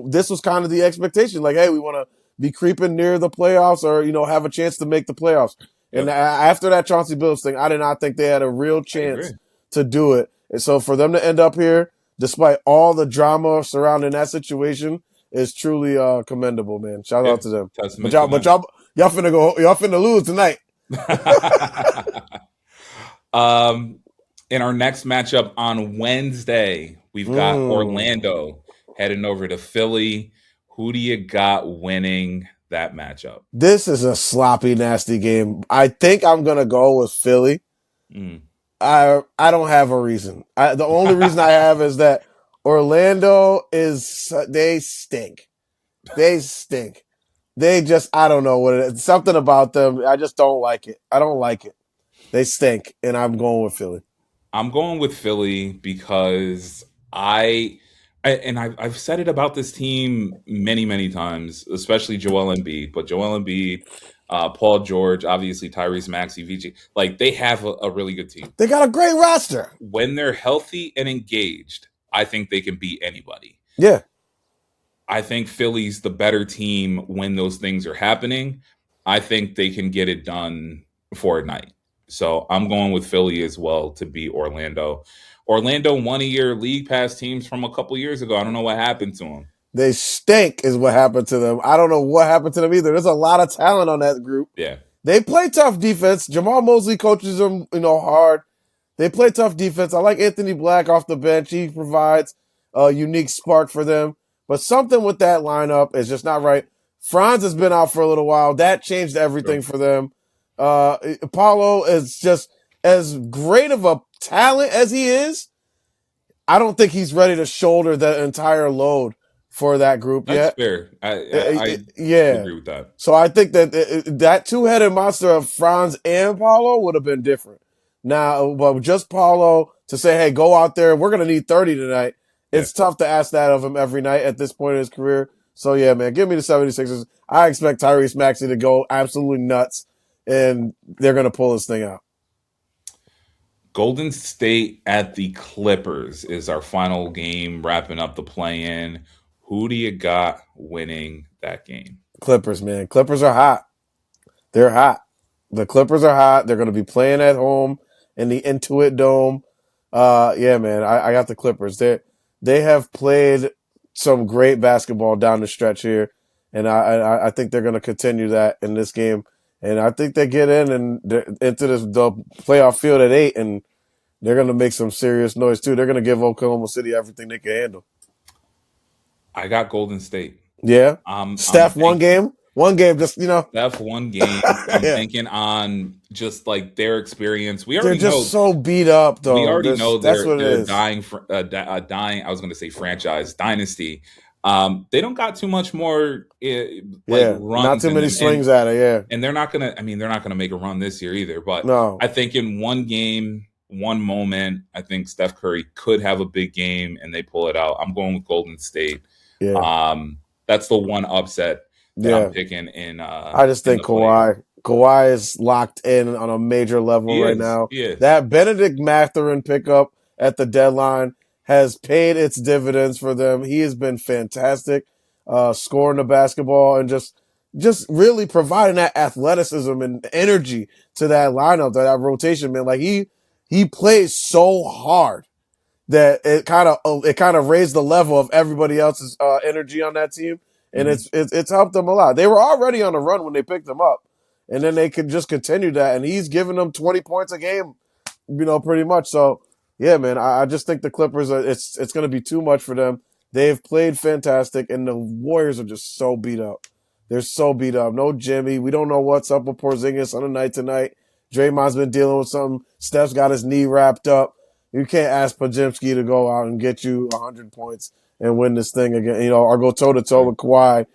S2: this was kind of the expectation. Like, hey, we want to be creeping near the playoffs, or have a chance to make the playoffs. And
S1: yep,
S2: after that Chauncey Billups thing, I did not think they had a real
S1: I agree.
S2: chance to do it. And so for them to end up here, despite all the drama surrounding that situation, is truly commendable, man. Shout
S1: Yeah,
S2: out to them. But
S1: testament to
S2: y'all,
S1: them.
S2: y'all finna lose tonight.
S1: um, in our next matchup on Wednesday, we've got
S2: Mm.
S1: Orlando heading over to Philly. Who do you got winning that matchup?
S2: This is a sloppy, nasty game. I think I'm gonna go with Philly.
S1: Mm.
S2: I don't have a reason. The only reason I have is that Orlando is they stink. They stink. They just I don't know what it is. Something about them. I just don't like it. I don't like it. They stink, and I'm going with Philly.
S1: I'm going with Philly because I've said it about this team many, many times, especially Joel Embiid, but Joel Embiid, Paul George, obviously Tyrese Maxey, VG, like they have a really good team.
S2: They got a great roster.
S1: When they're healthy and engaged, I think they can beat anybody.
S2: Yeah.
S1: I think Philly's the better team when those things are happening. I think they can get it done for a night. So I'm going with Philly as well to beat Orlando. Orlando won a year league pass teams from a couple years ago. I don't know what happened to them.
S2: They stink is what happened to them. I don't know what happened to them either. There's a lot of talent on that group.
S1: Yeah.
S2: They play tough defense. Jamal Mosley coaches them, hard. They play tough defense. I like Anthony Black off the bench. He provides a unique spark for them. But something with that lineup is just not right. Franz has been out for a little while. That changed everything
S1: Sure.
S2: for them. Paulo is just as great of a talent as he is. I don't think he's ready to shoulder the entire load for that group
S1: That's
S2: yet.
S1: fair. I would
S2: Yeah.
S1: agree with that.
S2: So I think that that two-headed monster of Franz and Paulo would have been different. Now, but just Paulo to say, hey, go out there. We're going to need 30 tonight.
S1: Yeah.
S2: It's tough to ask that of him every night at this point in his career. So, yeah, man, give me the 76ers. I expect Tyrese Maxey to go absolutely nuts, and they're going to pull this thing out.
S1: Golden State at the Clippers is our final game, wrapping up the play-in. Who do you got winning that game?
S2: Clippers, man. Clippers are hot. They're hot. The Clippers are hot. They're going to be playing at home in the Intuit Dome. Yeah, man, I got the Clippers. They have played some great basketball down the stretch here, and I think they're going to continue that in this game. And I think they get in and into the playoff field at 8, and they're going to make some serious noise too. They're going to give Oklahoma City everything they can handle.
S1: I got Golden State.
S2: Yeah,
S1: I'm
S2: Steph, one game, just
S1: Steph one game. I'm
S2: yeah.
S1: thinking on just like their experience.
S2: They're just so beat up,
S1: We
S2: though.
S1: already know
S2: That's what it
S1: they're
S2: is.
S1: dying for dying. I was going to say franchise dynasty. They don't got too much more like
S2: Yeah, not
S1: runs
S2: too
S1: in
S2: many
S1: them,
S2: swings at it. Yeah,
S1: and they're not gonna. I mean, they're not gonna make a run this year either. But
S2: no,
S1: I think in one game, one moment, I think Steph Curry could have a big game, and they pull it out. I'm going with Golden State.
S2: yeah,
S1: That's the one upset that I'm
S2: yeah.
S1: picking
S2: I just
S1: in
S2: think
S1: the play-in.
S2: Kawhi is locked in on a major level
S1: He
S2: right
S1: is.
S2: now.
S1: He is.
S2: That Benedict Mathurin pickup at the deadline has paid its dividends for them. He has been fantastic, scoring the basketball and just really providing that athleticism and energy to that lineup, that rotation, man. Like he plays so hard that it kind of raised the level of everybody else's energy on that team, and
S1: Mhm.
S2: it's helped them a lot. They were already on a run when they picked him up, and then they could just continue that, and he's giving them 20 points a game, pretty much. So yeah, man, I just think the Clippers it's going to be too much for them. They've played fantastic, and the Warriors are just so beat up. They're so beat up. No Jimmy. We don't know what's up with Porzingis on the night tonight. Draymond's been dealing with something. Steph's got his knee wrapped up. You can't ask Pajimski to go out and get you 100 points and win this thing again, or go toe to toe
S1: Right.
S2: with Kawhi.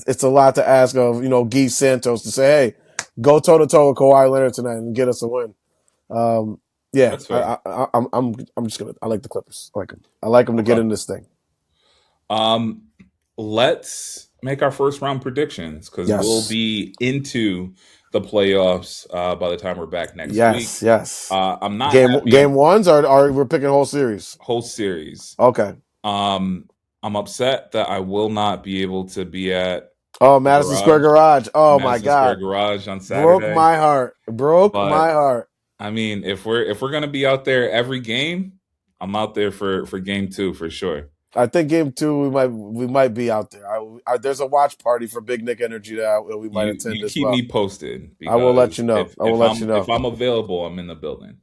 S2: It's a lot to ask of, Guy Santos to say, hey, go toe to toe with Kawhi Leonard tonight and get us a win. Um, yeah,
S1: That's fair.
S2: I'm just gonna. I like the Clippers. I like them to get
S1: Okay.
S2: in this thing.
S1: let's make our first round predictions because we'll
S2: Yes.
S1: be into the playoffs by the time we're back next week.
S2: Yes. Yes.
S1: I'm not happy.
S2: Game ones are we're picking whole series.
S1: Whole series.
S2: Okay.
S1: Um, I'm upset that I will not be able to be at
S2: Oh,
S1: the
S2: Madison Square
S1: garage,
S2: Garage. Oh my
S1: Madison Square
S2: God.
S1: Garage on
S2: Broke
S1: Saturday.
S2: my heart. Broke
S1: But
S2: my heart.
S1: I mean, if we're gonna be out there every game, I'm out there for game two for sure.
S2: I think game two we might be out there. There's a watch party for Big Nick Energy that we might attend
S1: You
S2: as
S1: keep
S2: well.
S1: me posted
S2: I will let
S1: because
S2: you know. I will let you
S1: if
S2: know.
S1: I'm available, I'm in the building.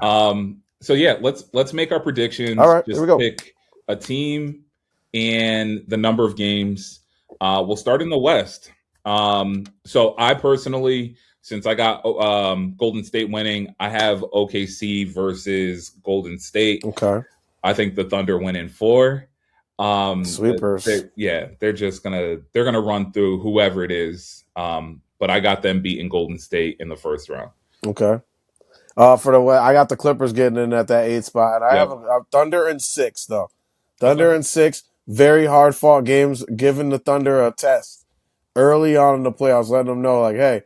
S1: So yeah, let's make our
S2: All
S1: predictions.
S2: right, here we
S1: Just
S2: go.
S1: pick a team and the number of games. We'll start in the West. So I personally, since I got Golden State winning, I have OKC versus Golden State.
S2: Okay.
S1: I think the Thunder win in four.
S2: Sweepers.
S1: They're gonna run through whoever it is. But I got them beating Golden State in the first round.
S2: Okay. For the way I got the Clippers getting in at that 8 spot. And I have
S1: Yep.
S2: a Thunder in 6 though.
S1: Okay.
S2: Thunder in 6. Very hard fought games, giving the Thunder a test early on in the playoffs, letting them know like, hey,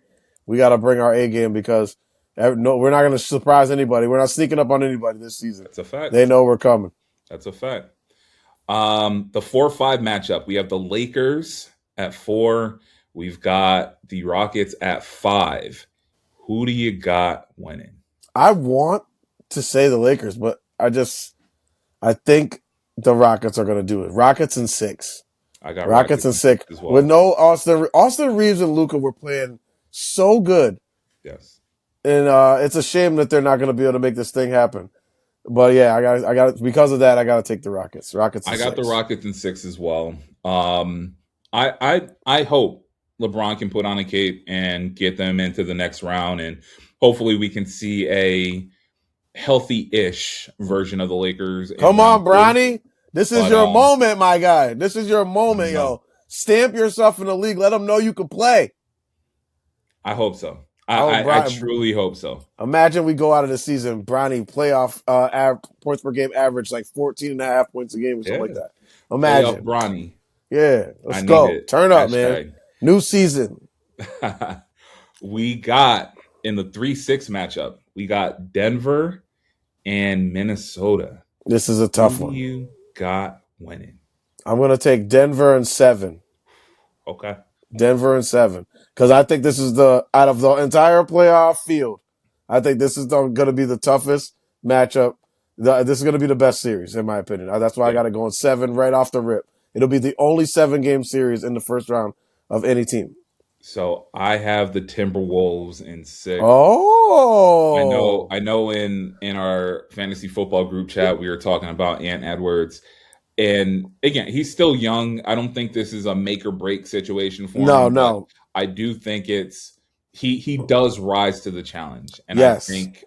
S2: we got to bring our A game because no, we're not going to surprise anybody. We're not sneaking up on anybody this season.
S1: That's a fact.
S2: They know we're coming.
S1: That's a fact. The 4-5 matchup. We have the Lakers at 4. We've got the Rockets at 5. Who do you got winning?
S2: I want to say the Lakers, but I think the Rockets are going to do it. Rockets in 6.
S1: I got
S2: Rockets
S1: Rockets
S2: in
S1: in 6
S2: 6
S1: as
S2: with
S1: well.
S2: no Austin Reeves and Luka were playing so good,
S1: Yes.
S2: and it's a shame that they're not going to be able to make this thing happen. But yeah, I got because of that, I got to take the Rockets. Rockets in
S1: I got the
S2: 6.
S1: Rockets in 6 as well. I hope LeBron can put on a cape and get them into the next round, and hopefully we can see a healthy-ish version of the Lakers in
S2: Come
S1: round
S2: on,
S1: two.
S2: Bronny. This is
S1: But
S2: your moment, my guy. This is your
S1: I don't
S2: moment,
S1: know.
S2: yo. Stamp yourself in the league. Let them know you can play.
S1: I hope so.
S2: Oh,
S1: I
S2: Brian.
S1: truly hope so.
S2: Imagine we go out of the season, Bronny playoff points per game average like 14 and a half points a game or something
S1: Yeah.
S2: like that.
S1: Playoff
S2: Imagine.
S1: Bronny.
S2: Yeah,
S1: I
S2: let's
S1: need
S2: go.
S1: it.
S2: Turn up, man.
S1: Hashtag.
S2: New season.
S1: We got in the 3-6 matchup, we got Denver and Minnesota.
S2: This is a
S1: Who
S2: tough
S1: do
S2: one.
S1: you got winning?
S2: I'm going to take Denver in 7.
S1: Okay.
S2: Denver in 7. Because I think this is out of the entire playoff field, I think this is going to be the toughest matchup. This is going to be the best series, in my opinion. That's why I
S1: Yeah.
S2: got to go in 7 right off the rip. It'll be the only 7-game series in the first round of any team.
S1: So I have the Timberwolves in 6.
S2: Oh,
S1: I know in our fantasy football group chat we were talking about Ant Edwards. And again, he's still young. I don't think this is a make or break situation for him, but
S2: no.
S1: I do think he does rise to the challenge. And I
S2: Yes.
S1: think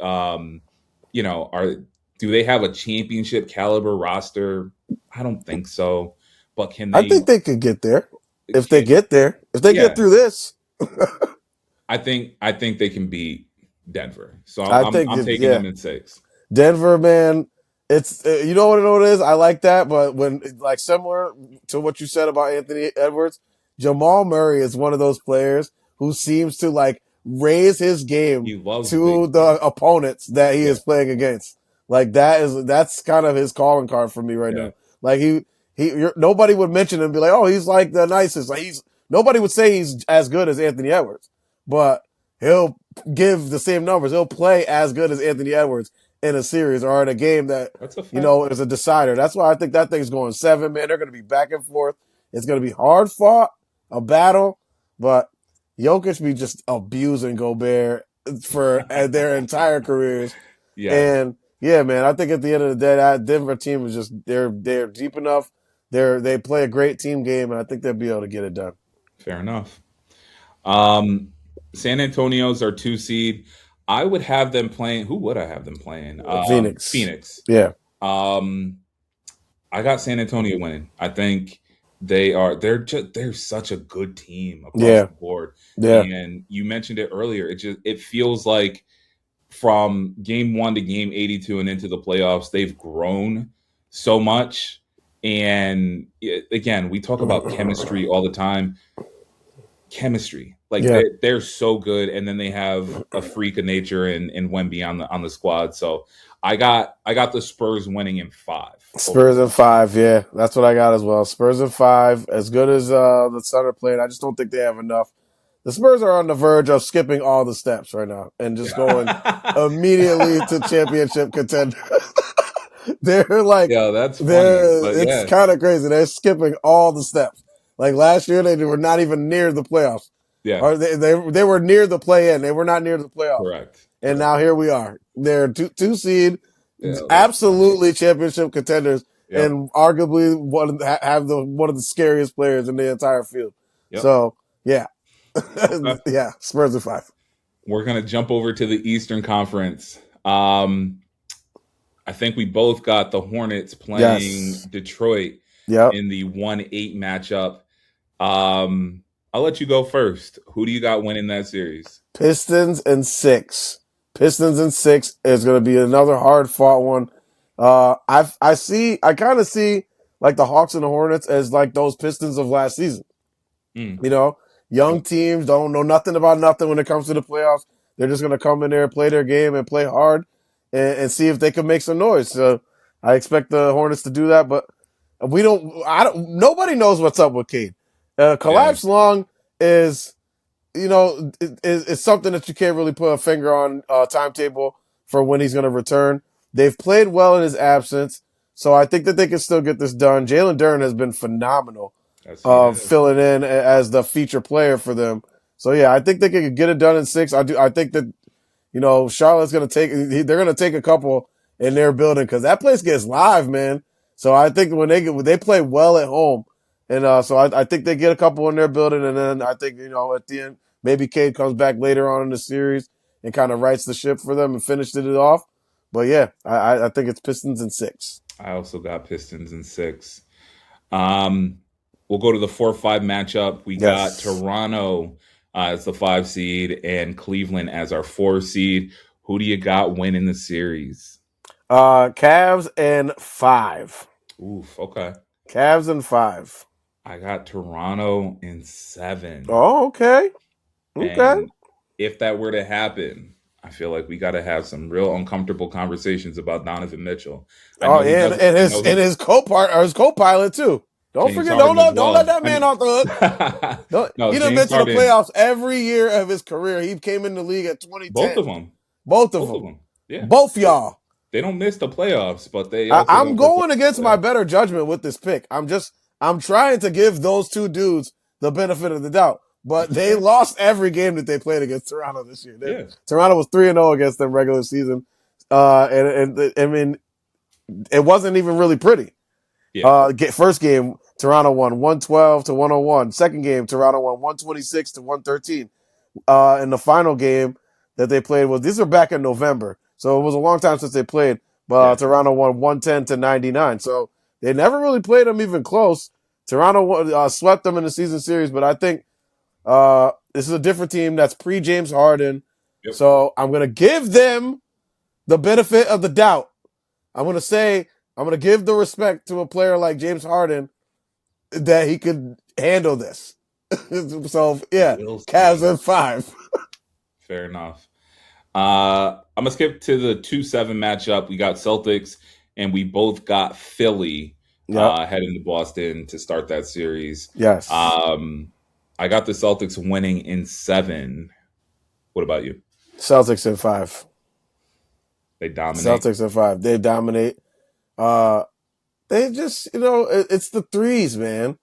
S1: do they have a championship caliber roster? I don't think so. But can
S2: I
S1: they
S2: think they could get there. If they
S1: can
S2: get there. If they
S1: yeah,
S2: get through this.
S1: I think they can beat Denver. So
S2: I think,
S1: I'm taking
S2: yeah.
S1: them in 6.
S2: Denver, man, it's you know what it is. I like that, but when like similar to what you said about Anthony Edwards, Jamal Murray is one of those players who seems to like raise his game
S1: He loves
S2: to
S1: big
S2: the
S1: games.
S2: opponents that he
S1: Yeah.
S2: is playing against. Like that's kind of his calling card for me right
S1: Yeah.
S2: now. Like nobody would mention him and be like, oh, he's like the nicest. Like nobody would say he's as good as Anthony Edwards, but he'll give the same numbers. He'll play as good as Anthony Edwards in a series or in a game that,
S1: That's a fact.
S2: is a decider. That's why I think that thing's going 7, man. They're going to be back and forth. It's going to be hard fought, a battle, but Jokic be just abusing Gobert for their entire careers.
S1: Yes.
S2: And yeah, man, I think at the end of the day, that Denver team is just they're deep enough. They play a great team game, and I think they'll be able to get it done.
S1: Fair enough. San Antonio's our 2 seed. I would have them playing. Who would I have them playing?
S2: Phoenix,
S1: Phoenix.
S2: yeah,
S1: Um, I got San Antonio winning. I think they're such a good team across
S2: yeah,
S1: the board.
S2: yeah.
S1: And you mentioned it earlier. It feels like from game 1 to game 82 and into the playoffs, they've grown so much. And again, we talk about chemistry all the time. Chemistry, like
S2: Yeah.
S1: they're so good, and then they have a freak of nature in Wemby on the squad. So I got the Spurs winning in 5 over the
S2: Spurs in
S1: Celtics.
S2: 5, yeah. That's what I got as well. Spurs in 5. As good as the Sun are playing, I just don't think they have enough. The Spurs are on the verge of skipping all the steps right now and just going immediately to championship contender. they're like
S1: Yeah, that's funny, but
S2: it's
S1: yeah,
S2: kind of crazy. They're skipping all the steps. Like last year, they were not even near the playoffs,
S1: yeah,
S2: or they were near the play in. They were not near the playoffs, and
S1: correct.
S2: now here we are. They're two seed,
S1: Yeah, that's funny.
S2: absolutely championship contenders,
S1: Yep,
S2: and arguably one of the scariest players in the entire field.
S1: yep.
S2: So yeah,
S1: Okay,
S2: yeah, Spurs are 5.
S1: we're gonna jump over to the Eastern Conference. I think we both got the Hornets playing
S2: Yes,
S1: Detroit
S2: yep.
S1: in the 1-8 matchup. I'll let you go first. Who do you got winning that series?
S2: Pistons and 6. Pistons and 6 is going to be another hard fought one. I kind of see like the Hawks and the Hornets as like those Pistons of last season.
S1: Mm,
S2: You know, young
S1: yep,
S2: teams don't know nothing about nothing when it comes to the playoffs. They're just going to come in there, play their game, and play hard, and see if they can make some noise. So I expect the Hornets to do that, but we don't. I don't. Nobody knows what's up with Cade.
S1: yeah,
S2: Collapse Long is it's something that you can't really put a finger on timetable for when he's going to return. They've played well in his absence, so I think that they can still get this done. Jalen Duren has been phenomenal
S1: yes, he has.
S2: filling in as the feature player for them. So yeah, I think they can get it done in 6. I do. I think that Charlotte's going to they're going to take a couple in their building because that place gets live, man. So I think when they play well at home, and so I think they get a couple in their building, and then I think at the end maybe Cade comes back later on in the series and kind of rights the ship for them and finished it off. But yeah, I think it's Pistons in 6.
S1: I also got Pistons in 6. Um, we'll go to the 4-5 matchup. We got
S2: Yes.
S1: Toronto as the 5 seed and Cleveland as our 4 seed. Who do you got winning the series?
S2: Cavs and 5.
S1: Oof, okay.
S2: Cavs and 5.
S1: I got Toronto in 7.
S2: Oh, okay. Okay.
S1: And if that were to happen, I feel like we got to have some real uncomfortable conversations about Donovan Mitchell. I
S2: Oh,
S1: know he
S2: and
S1: doesn't. I know
S2: and
S1: he.
S2: his co-pilot too. Don't
S1: James
S2: forget,
S1: Harden as
S2: don't let
S1: well.
S2: that man off the hook.
S1: No,
S2: He done
S1: James
S2: been to the
S1: Harden.
S2: playoffs every year of his career. He came in the league at
S1: Both
S2: 2010.
S1: of them.
S2: Both of
S1: Both of
S2: them.
S1: them. Yeah.
S2: Both
S1: They,
S2: y'all.
S1: they don't miss the playoffs, but they also
S2: I'm
S1: don't perform
S2: going
S1: in
S2: against
S1: the
S2: my
S1: playoffs.
S2: better judgment with this pick. I'm trying to give those two dudes the benefit of the doubt. But
S1: That's
S2: they
S1: fair.
S2: lost every game that they played against Toronto this year.
S1: Yeah.
S2: Toronto was 3-0 against them regular season. And I mean, it wasn't even really pretty.
S1: Yeah.
S2: First game, Toronto won 112 to 101. Second game, Toronto won 126 to 113. In the final game that they played these are back in November, so it was a long time since they played. But
S1: Yeah.
S2: Toronto won 110 to 99. So they never really played them even close. Toronto swept them in the season series, but I think this is a different team that's pre James Harden.
S1: Yep.
S2: So I'm gonna give them the benefit of the doubt. I'm gonna say I'm gonna give the respect to a player like James Harden that he could handle this. So yeah,
S1: We'll
S2: Cavs
S1: see.
S2: in 5.
S1: Fair enough. I'm gonna skip to the 2-7 matchup. We got Celtics, and we both got Philly
S2: Yep.
S1: heading to Boston to start that series.
S2: Yes.
S1: Um, I got the Celtics winning in 7. What about you?
S2: Celtics in 5.
S1: They dominate.
S2: Celtics in 5. They dominate. They just, it's the threes, man.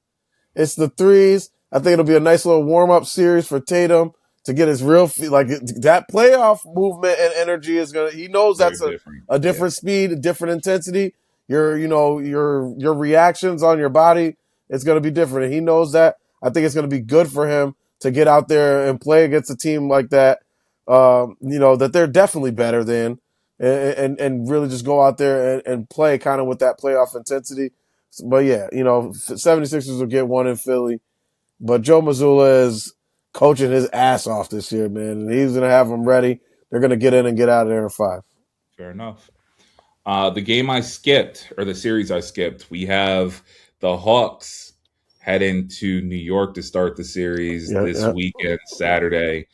S2: It's the threes. I think it'll be a nice little warm up series for Tatum to get his real like that playoff movement and energy is gonna. He knows
S1: Very
S2: that's
S1: different.
S2: a
S1: Yeah.
S2: different speed, a different intensity. Your reactions on your body, it's gonna be different, and he knows that. I think it's gonna be good for him to get out there and play against a team like that. That they're definitely better than, and really just go out there and play kind of with that playoff intensity. But yeah, 76ers will get one in Philly. But Joe Mazzulla is coaching his ass off this year, man. And he's going to have them ready. They're going to get in and get out of there in 5.
S1: Fair enough. The game I skipped, or the series I skipped, we have the Hawks heading to New York to start the series
S2: Yeah,
S1: this
S2: yeah.
S1: weekend, Saturday.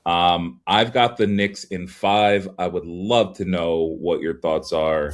S1: I've got the Knicks in 5. I would love to know what your thoughts are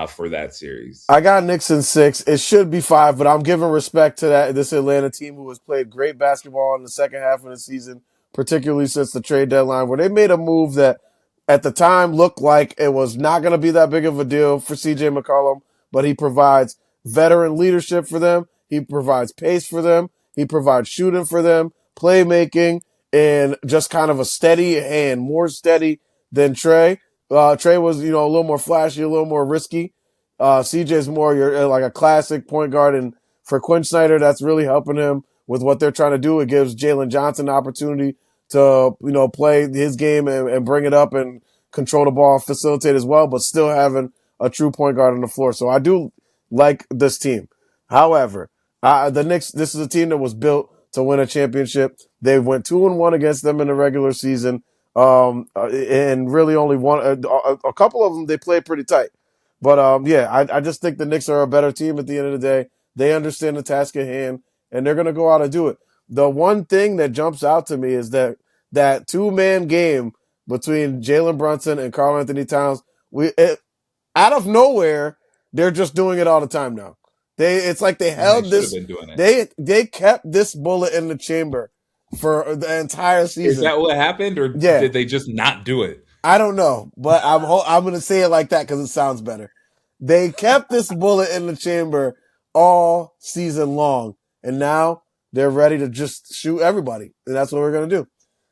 S1: for that series.
S2: I got Knicks in 6. It should be 5, but I'm giving respect to this Atlanta team who has played great basketball in the second half of the season, particularly since the trade deadline, where they made a move that at the time looked like it was not going to be that big of a deal for CJ McCollum, but he provides veteran leadership for them. He provides pace for them. He provides shooting for them, playmaking, and just kind of a steady hand, more steady than Trey. Trey was, a little more flashy, a little more risky. CJ's more like a classic point guard, and for Quinn Snyder, that's really helping him with what they're trying to do. It gives Jalen Johnson the opportunity to play his game and bring it up and control the ball, facilitate as well, but still having a true point guard on the floor. So I do like this team. However, the Knicks, this is a team that was built to win a championship. They went 2-1 against them in the regular season, and really only one. A couple of them they played pretty tight. But yeah, I just think the Knicks are a better team at the end of the day. They understand the task at hand, and they're going to go out and do it. The one thing that jumps out to me is that two-man game between Jalen Brunson and Karl Anthony Towns. Out of nowhere, they're just doing it all the time now. It's like they
S1: And they
S2: held
S1: should have
S2: this.
S1: been doing it.
S2: They kept this bullet in the chamber for the entire
S1: Is
S2: season.
S1: that what happened, or
S2: Yeah,
S1: did they just not do it?
S2: I don't know, but I'm going to say it like that because it sounds better. They kept this bullet in the chamber all season long, and now they're ready to just shoot everybody, and that's what we're going to do.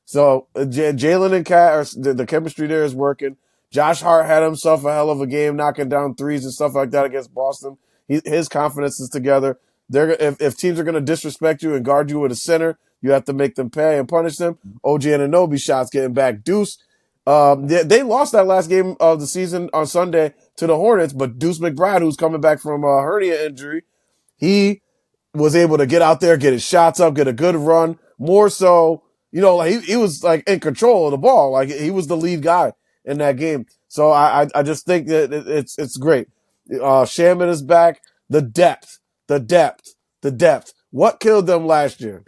S2: So Jalen and Kat, the chemistry there is working. Josh Hart had himself a hell of a game, knocking down threes and stuff like that against Boston. His confidence is together. If teams are going to disrespect you and guard you with a center, you have to make them pay and punish them. OG Anunoby shots getting back. Deuce. They lost that last game of the season on Sunday to the Hornets, but Deuce McBride, who's coming back from a hernia injury, he was able to get out there, get his shots up, get a good run. More so, like he was like in control of the ball. Like he was the lead guy in that game. So I just think that it's great. Shaman is back. The depth, the depth, the depth. What killed them last year?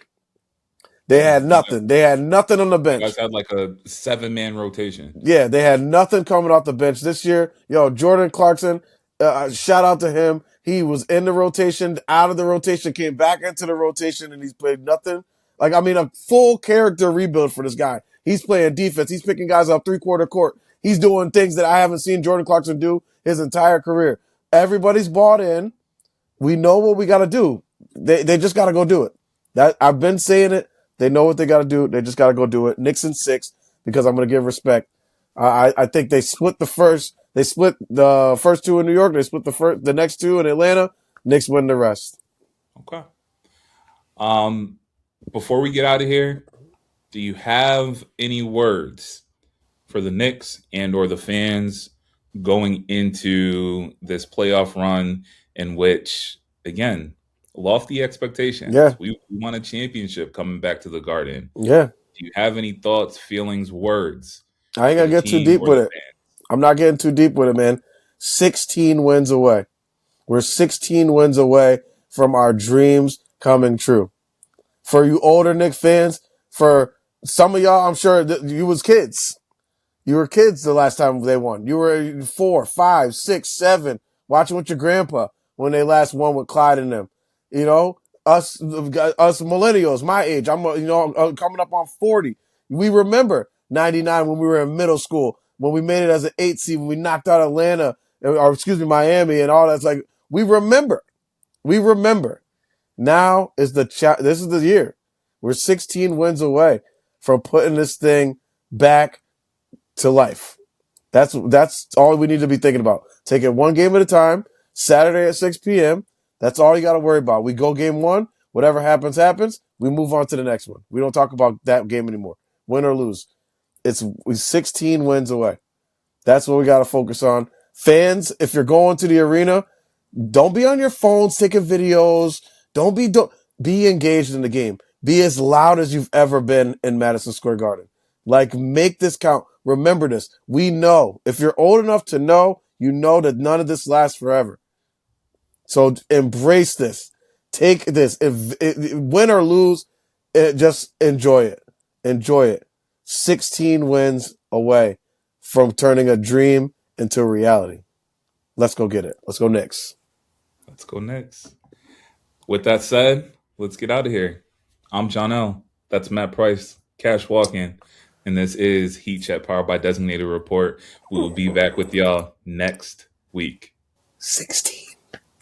S2: They had nothing. They had nothing on the
S1: You guys
S2: bench.
S1: had like a 7-man rotation.
S2: Yeah, they had nothing coming off the bench this year. Jordan Clarkson, shout out to him. He was in the rotation, out of the rotation, came back into the rotation, and he's played nothing. A full character rebuild for this guy. He's playing defense. He's picking guys up three-quarter court. He's doing things that I haven't seen Jordan Clarkson do his entire career. Everybody's bought in. We know what we got to do. They just got to go do it. I've been saying it. They know what they got to do. They just got to go do it. Knicks in 6 because I'm going to give respect. I think they split the first. They split the first two in New York. They split the next two in Atlanta. Knicks win the rest.
S1: Okay. Um, Before we get out of here, do you have any words for the Knicks and or the fans going into this playoff run in which, again, lofty expectations.
S2: Yeah,
S1: We want a championship coming back to the Garden.
S2: yeah.
S1: Do you have any thoughts, feelings, words
S2: I ain't
S1: for
S2: gonna
S1: the
S2: get too
S1: team
S2: deep
S1: or the
S2: with it.
S1: fans?
S2: I'm not getting too deep with it, man. 16 wins away. We're 16 wins away from our dreams coming true. For you older Knicks fans, for some of y'all, I'm sure you was kids. You were kids the last time they won. You were 4, 5, 6, 7, watching with your grandpa when they last won with Clyde and them. Us millennials, my age. I'm coming up on 40. We remember 99 when we were in middle school, when we made it as an 8 seed, when we knocked out Atlanta, or excuse me, Miami and all that. It's like, we remember. We remember. Now is this is the year. We're 16 wins away from putting this thing back to life. That's all we need to be thinking about. Take it one game at a time. Saturday at 6 p.m. That's all you got to worry about. We go game one. Whatever happens, happens. We move on to the next one. We don't talk about that game anymore. Win or lose. We're 16 wins away. That's what we got to focus on. Fans, if you're going to the arena, don't be on your phones taking videos. Don't be engaged in the game. Be as loud as you've ever been in Madison Square Garden. Like, make this count. Remember this. We know. If you're old enough to know, You know that none of this lasts forever. So embrace this. Take this. If win or lose, just enjoy it. Enjoy it. 16 wins away from turning a dream into reality. Let's go get it. Let's go Knicks.
S1: Let's go next. With that said, let's get out of here. I'm Johnell. That's Matt Price. Cash walking. And this is Heat Chat powered by Designated Report. We will be back with y'all next week.
S2: 16.